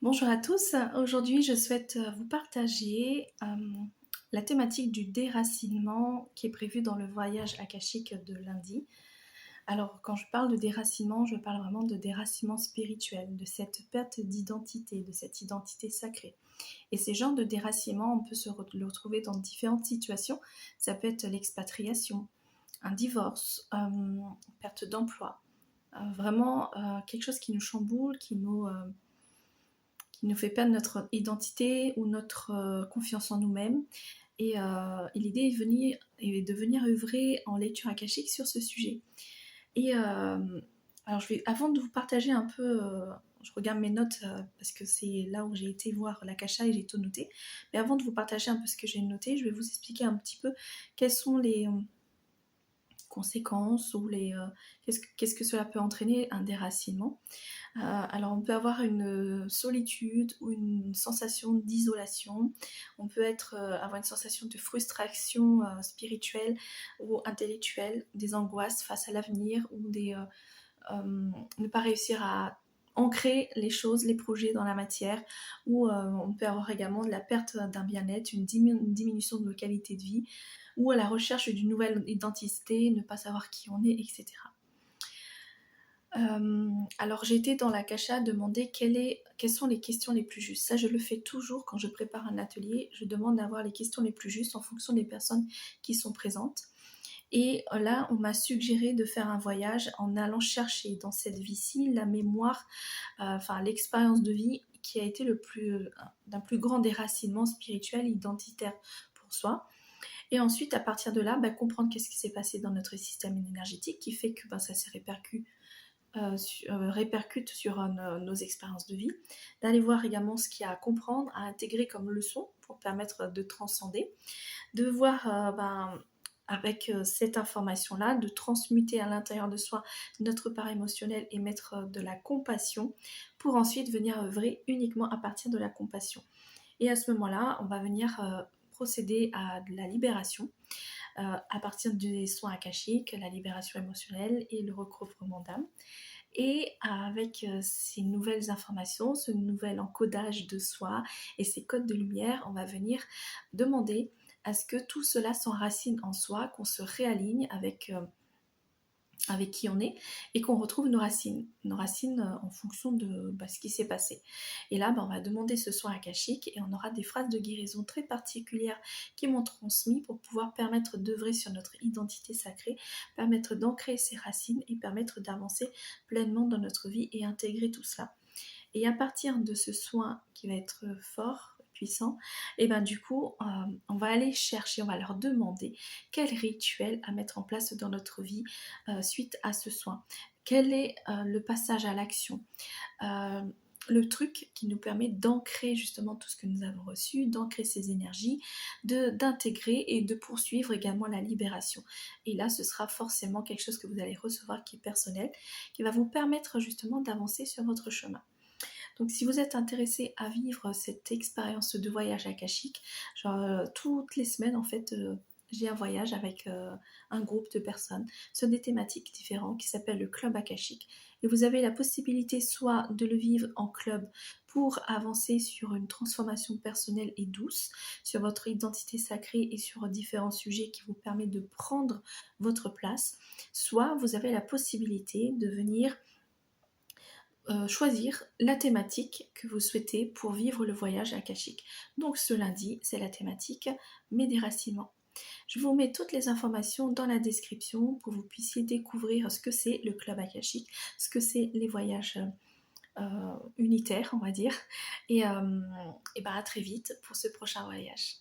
Bonjour à tous, aujourd'hui je souhaite vous partager la thématique du déracinement qui est prévu dans le voyage akashique de lundi. Alors quand je parle de déracinement, je parle vraiment de déracinement spirituel, de cette perte d'identité, de cette identité sacrée. Et ces genres de déracinement, on peut le retrouver dans différentes situations. Ça peut être l'expatriation, un divorce, perte d'emploi, vraiment quelque chose qui nous chamboule, qui nous fait perdre notre identité ou notre confiance en nous-mêmes. Et l'idée est de venir œuvrer en lecture akashique sur ce sujet. Alors avant de vous partager un peu, je regarde mes notes parce que c'est là où j'ai été voir l'akasha et j'ai tout noté. Mais avant de vous partager un peu ce que j'ai noté, je vais vous expliquer un petit peu quels sont les conséquences ou qu'est-ce que cela peut entraîner un déracinement. Alors on peut avoir une solitude ou une sensation d'isolation, on peut avoir une sensation de frustration spirituelle ou intellectuelle, des angoisses face à l'avenir ou ne pas réussir à ancrer les choses, les projets dans la matière, ou on peut avoir également de la perte d'un bien-être, une diminution de nos qualités de vie, ou à la recherche d'une nouvelle identité, ne pas savoir qui on est, etc. Alors j'ai été dans l'akasha demander quelles sont les questions les plus justes. Ça je le fais toujours quand je prépare un atelier, je demande d'avoir les questions les plus justes en fonction des personnes qui sont présentes. Et là on m'a suggéré de faire un voyage en allant chercher dans cette vie-ci la mémoire, l'expérience de vie qui a été d'un plus grand déracinement spirituel, identitaire pour soi. Et ensuite, à partir de là, comprendre qu'est-ce qui s'est passé dans notre système énergétique qui fait que ça s'est répercute sur nos expériences de vie, d'aller voir également ce qu'il y a à comprendre, à intégrer comme leçon pour permettre de transcender, de voir avec cette information-là, de transmuter à l'intérieur de soi notre part émotionnelle et mettre de la compassion pour ensuite venir œuvrer uniquement à partir de la compassion. Et à ce moment-là, on va venir procéder à de la libération à partir des soins akashiques, la libération émotionnelle et le recouvrement d'âme. Et avec ces nouvelles informations, ce nouvel encodage de soi et ces codes de lumière, on va venir demander à ce que tout cela s'enracine en soi, qu'on se réaligne avec qui on est et qu'on retrouve nos racines en fonction de ce qui s'est passé. Et là, on va demander ce soin akashique et on aura des phrases de guérison très particulières qui m'ont transmis pour pouvoir permettre d'œuvrer sur notre identité sacrée, permettre d'ancrer ses racines et permettre d'avancer pleinement dans notre vie et intégrer tout cela. Et à partir de ce soin qui va être fort, puissant, et du coup, on va aller chercher, on va leur demander quel rituel à mettre en place dans notre vie suite à ce soin. Quel est le passage à l'action, le truc qui nous permet d'ancrer justement tout ce que nous avons reçu, d'ancrer ces énergies, d'intégrer et de poursuivre également la libération. Et là, ce sera forcément quelque chose que vous allez recevoir qui est personnel, qui va vous permettre justement d'avancer sur votre chemin. Donc si vous êtes intéressé à vivre cette expérience de voyage akashique, toutes les semaines en fait, j'ai un voyage avec un groupe de personnes sur des thématiques différentes qui s'appelle le club akashique. Et vous avez la possibilité soit de le vivre en club pour avancer sur une transformation personnelle et douce, sur votre identité sacrée et sur différents sujets qui vous permettent de prendre votre place, soit vous avez la possibilité de venir choisir la thématique que vous souhaitez pour vivre le voyage akashique. Donc ce lundi, c'est la thématique mes déracinements. Je vous mets toutes les informations dans la description pour que vous puissiez découvrir ce que c'est le club akashique, ce que c'est les voyages unitaires, on va dire. Et à très vite pour ce prochain voyage.